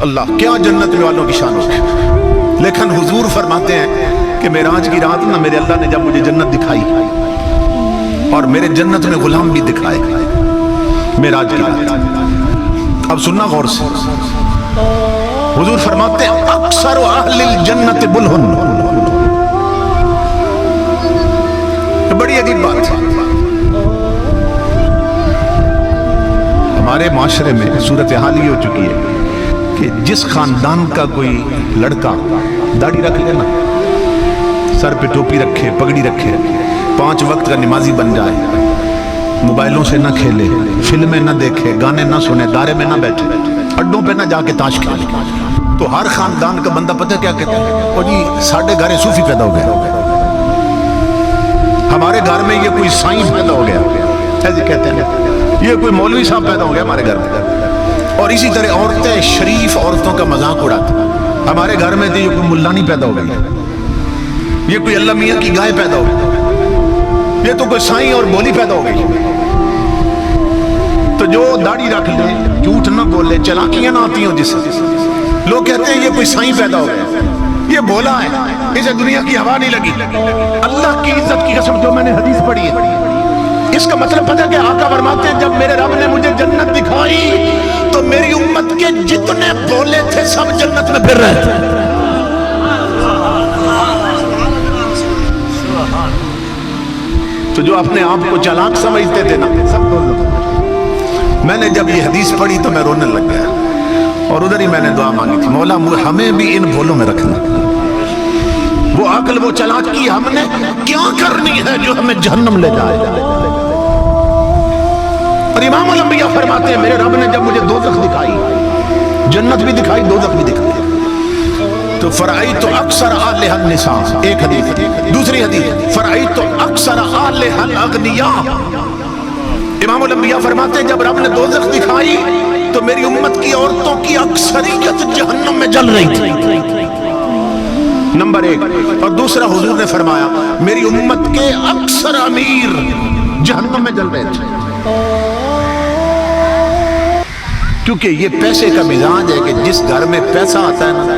اللہ کیا جنت والوں کی شان ہے. لیکن حضور فرماتے ہیں کہ معراج کی رات نا میرے اللہ نے جب مجھے جنت دکھائی اور میرے جنت میں غلام بھی دکھائے معراج کی رات. اب سننا غور سے. حضور فرماتے ہیں اکثر اہل الجنت بلہن. بڑی عجیب بات ہے. ہمارے معاشرے میں صورتحال یہ ہو چکی ہے کہ جس خاندان کا کوئی لڑکا داڑھی رکھ لے نا, سر پہ ٹوپی رکھے, پگڑی رکھے, 5 وقت کا نمازی بن جائے, موبائلوں سے نہ کھیلے, فلمیں نہ دیکھے, گانے نہ سنے, دارے میں نہ بیٹھے, اڈوں پہ نہ جا کے تاش کھیلے, تو ہر خاندان کا بندہ پتہ کیا کہتا ہے, او جی ساڑھے گھر صوفی پیدا ہو گیا, ہمارے گھر میں یہ کوئی سائیں پیدا ہو گیا, ایسے کہتے ہیں, یہ کوئی مولوی صاحب پیدا ہو گیا ہمارے گھر میں. اور اسی طرح عورتیں شریف عورتوں کا مذاق اڑاتی, ہمارے گھر میں تو یہ کوئی ملا نہیں پیدا ہو گئی, یہ کوئی اللہ میاں کی گائے پیدا ہو گئی, یہ تو کوئی سائیں اور بولی پیدا ہو گئی. تو جو داڑھی رکھ لے, جھوٹ نہ بولے, چلاکیاں نہ آتی ہوں جس سے, لوگ کہتے ہیں یہ کوئی سائیں پیدا ہو گیا, یہ بولا ہے, اسے دنیا کی ہوا نہیں لگی. اللہ کی عزت کی قسم جو میں نے حدیث پڑھی ہے, اس کا مطلب پتہ کہ آقا فرماتے ہیں جب میرے رب نے مجھے جنت دکھائی تو میری امت کے جتنے بولے تھے سب جنت میں پھر رہے تھے. تو جو اپنے آپ کو چالاک سمجھتے تھے نا, میں نے جب یہ حدیث پڑھی تو میں رونے لگ گیا, اور ادھر ہی میں نے دعا مانگی تھی, مولا ہمیں بھی ان بھولوں میں رکھنا. وہ عقل, وہ چالاکی ہم نے کیا کرنی ہے جو ہمیں جہنم لے جائے. اور امام الانبیاء فرماتے ہیں میرے رب نے جب مجھے دوزخ دکھائی, جنت بھی دکھائی, دوزخ بھی دکھائی, تو فرأیت اکثر آلہا النساء, ایک حدیث. دوسری حدیث فرأیت اکثر آلہا الاغنیاء. امام الانبیاء فرماتے ہیں جب رب نے دوزخ دکھائی تو میری امت کی عورتوں کی اکثریت جہنم میں جل رہی تھی, نمبر 1. اور دوسرا حضور نے فرمایا میری امت کے اکثر امیر جہنم میں جل رہے تھے. کیونکہ یہ پیسے کا مزاج ہے کہ جس گھر میں پیسہ آتا ہے نا,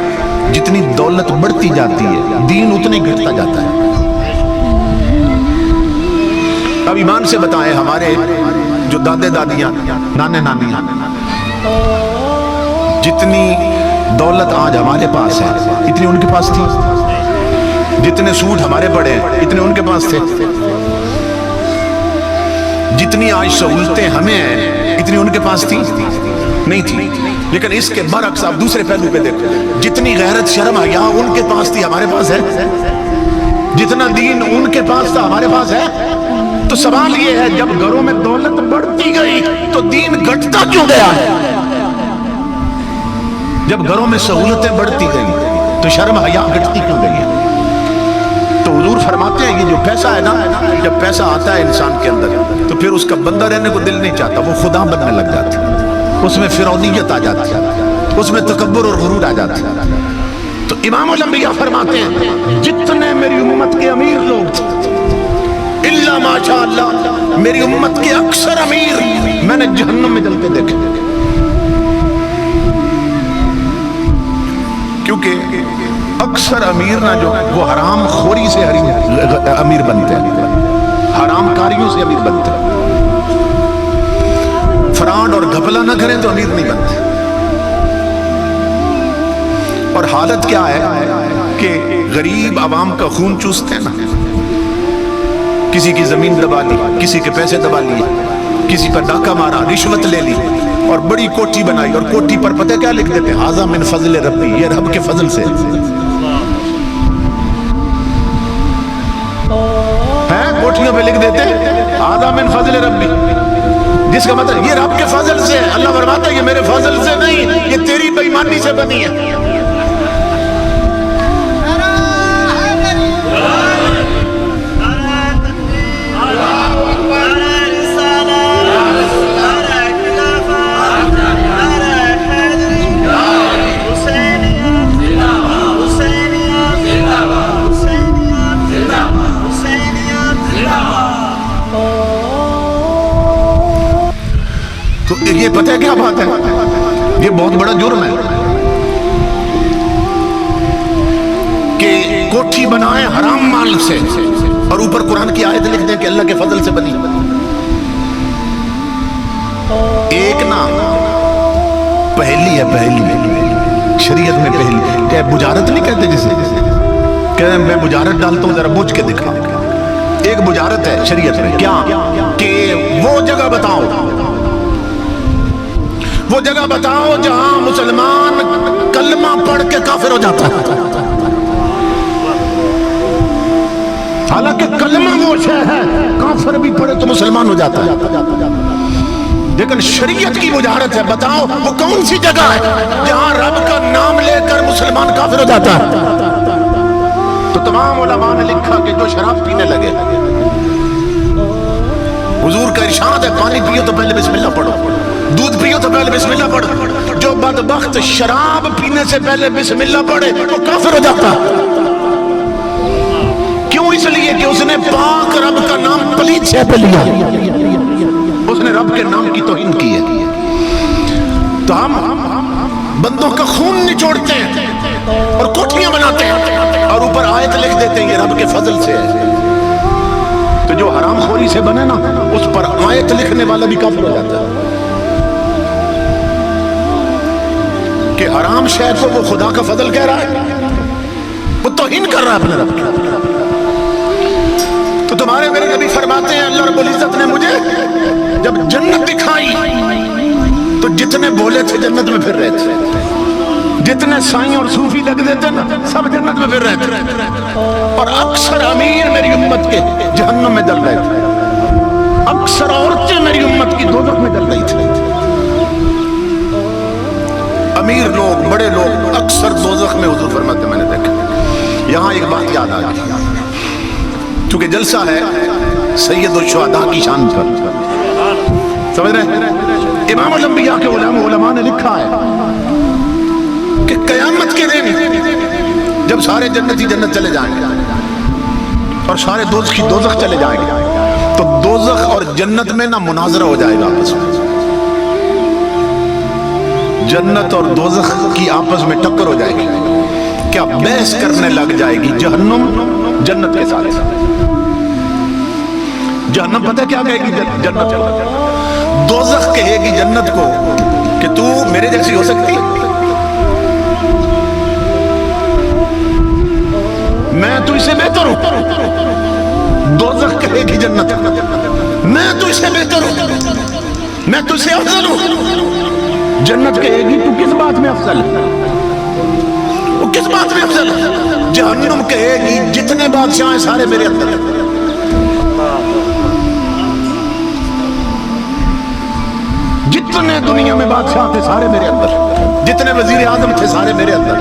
جتنی دولت بڑھتی جاتی ہے دین اتنی گھٹتا جاتا ہے. اب ایمان سے بتائیں, ہمارے جو دادے دادیاں, نانے نانیاں, جتنی دولت آج ہمارے پاس ہے اتنی ان کے پاس تھی, جتنے سوٹ ہمارے پڑے ہیں اتنے ان کے پاس تھے, جتنی آج سہولتیں ہمیں ہیں اتنی ان کے پاس تھی نہیں تھی. لیکن اس کے برعکس آپ دوسرے پہلو پہ دیکھو, جتنی غیرت شرم حیا ان کے پاس تھی ہمارے پاس ہے, جتنا دین ان کے پاس تھا ہمارے پاس ہے. تو سوال یہ ہے جب گھروں میں دولت بڑھتی گئی تو دین گھٹتا کیوں گیا ہے؟ جب گھروں میں سہولتیں بڑھتی گئی تو شرم حیا گھٹتی کیوں گئی ہے؟ تو حضور فرماتے ہیں یہ جو پیسہ ہے نا, جب پیسہ آتا ہے انسان کے اندر تو پھر اس کا بندہ رہنے کو دل نہیں چاہتا, وہ خدا بننے لگ جاتا, اس میں فرعونیت آ جاتی ہے, اس میں تکبر اور غرور آ جاتا ہے. تو امام الانبیاء فرماتے ہیں جتنے میری امت کے امیر لوگ تھے الا ماشاء اللہ, میری امت کے اکثر امیر میں نے جہنم میں جلتے دیکھے. کیونکہ اکثر امیر نہ جو وہ حرام خوری سے امیر بنتے ہیں, حرام کاریوں سے امیر بنتے ہیں, فراڈ اور گھپلا نہ کریں تو امیر نہیں بنتے. اور حالت کیا ہے کہ غریب عوام کا خون چوستے ہیں نا, کسی کی زمین دبا لی, کسی کے پیسے دبا لیے, کسی پر ڈاکہ مارا, رشوت لے لی اور بڑی کوٹھی بنائی, اور کوٹھی پر پتہ کیا لکھ دیتے, ھذا من فضل ربی, یہ رب کے فضل سے ہے. کوٹھیوں پہ لکھ دیتے ھذا من فضل ربی, جس کا مطلب یہ رب کے فضل سے. اللہ فرماتا ہے یہ میرے فضل سے نہیں, یہ تیری بے ایمانی سے بنی ہے. تو یہ پتہ ہے کیا بات ہے, یہ بہت بڑا جرم ہے. بنائیں حرام مال سے اور اوپر قرآن کی آیت لکھ دیں کہ اللہ کے فضل سے بنی. ایک نا پہلی ہے، پہلی شریعت میں پہلی کہ بجارت نہیں کہتے جسے کہ میں بجارت ڈالتا ہوں ذرا بوجھ کے دکھا. ایک بجارت ہے شریعت میں کیا کہ وہ جگہ بتاؤ، وہ جگہ بتاؤ جہاں مسلمان کلمہ پڑھ کے کافر ہو جاتا ہے. حالانکہ کلمہ وہ شے ہے کافر بھی پڑھے تو مسلمان ہو جاتا ہے، لیکن شریعت کی وجارت ہے بتاؤ وہ کون سی جگہ ہے جہاں رب کا نام لے کر مسلمان کافر ہو جاتا ہے. تو تمام علماء نے لکھا کہ جو شراب پینے لگے، حضور کا ارشاد ہے پانی پیو تو پہلے بسم اللہ پڑھو، دودھ پیو تو پہلے بسم اللہ پڑھو. جو بدبخت شراب پینے سے پہلے بسم اللہ پڑھے وہ کافر ہو جاتا ہے. کیوں؟ اس لیے کہ اس نے پاک رب کا نام پلید سے پہ لیا، اس نے رب کے نام کی توہین کی ہے. تو ہم بندوں کا خون نچوڑتے ہیں اور کوٹھیاں بناتے ہیں اور اوپر آیت لکھ دیتے ہیں یہ رب کے فضل سے ہے. تو جو حرام خوری سے بنے نا اس پر آیت لکھنے والا بھی کافر ہو جاتا ہے کہ حرام شے کو وہ خدا کا فضل کہہ رہا ہے، وہ توہین کر رہا ہے اپنے رب کی. تو تمہارے میرے نبی فرماتے ہیں اللہ رب العزت نے مجھے جب جنت دکھائی تو جتنے بولے تھے جنت میں پھر رہے تھے، جتنے سائیں اور صوفی لگ دیتے نا سب جنت میں پھر رہے تھے، اور اکثر امیر میری امت کے جہنم میں جل رہے تھے، اکثر عورتیں میری امت کی دوزخ میں جل رہی تھی. امیر لوگ بڑے لوگ اکثر دوزخ میں، حضور فرماتے میں نے دیکھا. یہاں ایک بات یاد آ گئی، چونکہ جلسہ ہے سید الشہداء کی شان پر، سمجھ رہے ہیں؟ امام الانبیاء کے علماء نے لکھا ہے کہ قیامت کے دن جب سارے جنتی جنت چلے جائیں گے اور سارے دوزخی دوزخ چلے جائیں گے تو دوزخ اور جنت میں نہ مناظرہ ہو جائے گا آپس میں، جنت اور دوزخ کی آپس میں ٹکر ہو جائے گی. کیا بحث کرنے لگ جائے گی جہنم جنت کے ساتھ. جہنم پتہ کیا کہے گی جنت کو؟ دوزخ کہے گی جنت کو کہ تو میرے جیسی ہو سکتی، میں تو اسے بہتر ہوں. دوزخ کہے گی جنت میں تو اسے بہتر ہوں، میں تو اسے افضل ہوں. جنت کہے گی تو کس بات میں افضل ہے، وہ کس بات میں افضل ہے. جہنم کہے گی جتنے بادشاہ ہیں سارے میرے اندر ہیں، جتنے دنیا میں بادشاہ تھے سارے میرے اندر، جتنے وزیر اعظم تھے سارے میرے اندر،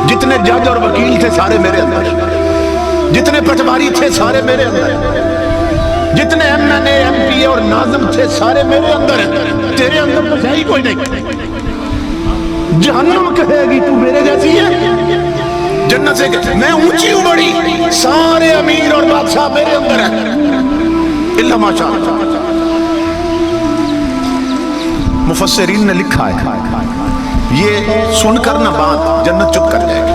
جتنے جج اور وکیل تھے سارے میرے اندر، جتنے پٹواری تھے سارے میرے اندر، جتنے M N A M P A اور ناظم تھے سارے میرے اندر ہیں. تیرے اندر تو ہے ہی کوئی نہیں. جہنم کہے گی تو میرے جیسی ہے. جنت سے کہ میں اونچی ہوں بڑی، سارے امیر اور بادشاہ میرے اندر ہیں اللہ ماشاء اللہ. مفسرین نے لکھا ہے یہ سن کر نہ بات جنت چپ کر جائے گی.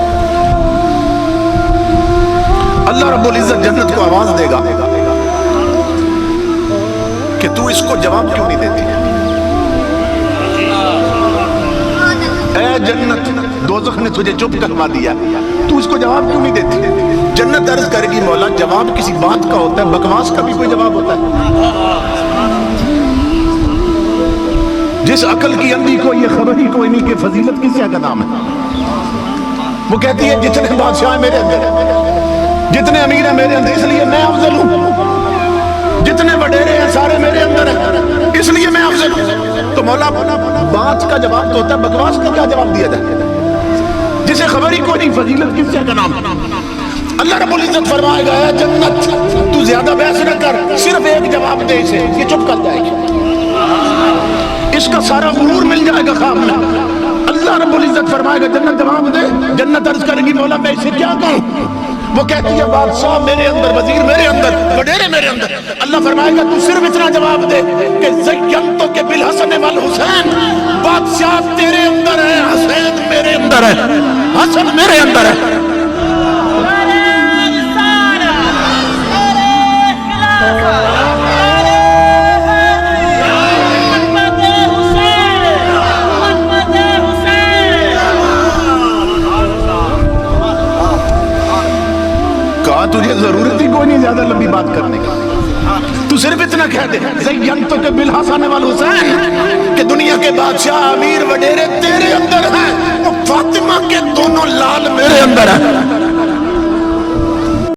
اللہ رب العزت جنت کو آواز دے گا کہ تو اس کو جواب کیوں نہیں دیتی. اے جنت دوزخ نے تجھے چپ کروا دیا، تو اس کو جواب کیوں نہیں دیتی. جنت عرض کرے گی مولا جواب کسی بات کا ہوتا ہے، بکواس کا بھی کوئی جواب ہوتا ہے. جس عقل کی اندھی کو یہ خبر ہی کوئی نہیں کہ فضیلت کس کا نام ہے. وہ کہتی ہے جتنے بادشاہ میرے اندر ہیں، جتنے امیر ہیں میرے اندر، اس لیے میں افضل ہوں. جتنے وڈیرے ہیں سارے میرے اندر ہیں، اس لیے میں افضل ہوں. تو مولا بات کا جواب تو ہوتا ہے، بکواس کا کیا جواب دیا جائے جسے خبر ہی کوئی نہیں فضیلت کس کا نام ہے. اللہ رب العزت فرمائے گا اے جنت تو زیادہ بحث نہ کر، صرف ایک جواب دے اسے، یہ چپ کر جائے گی. اس کا سارا غرور مل جائے گا خواب میں. اللہ رب العزت فرمائے گا جنت جواب دے. جنت عرض کرے گی مولا میں اسے کیا کہوں. وہ کہتی ہے بادشاہ میرے اندر، وزیر میرے اندر، وڈیرے میرے اندر. اللہ فرمائے گا تو صرف اتنا جواب دے کہ زینتک بالحسن والحسین، بادشاہ تیرے اندر ہے، حسین میرے اندر ہے، حسن میرے اندر ہے. تجھے ضرورت ہی کوئی نہیں زیادہ لمبی بات کرنے کا. تو صرف اتنا کہہ دے زینتو کے بالحسن والحسین کہ دنیا کے بادشاہ امیر وڈیرے تیرے اندر ہیں، اور فاطمہ کے دونوں لال میرے اندر ہیں.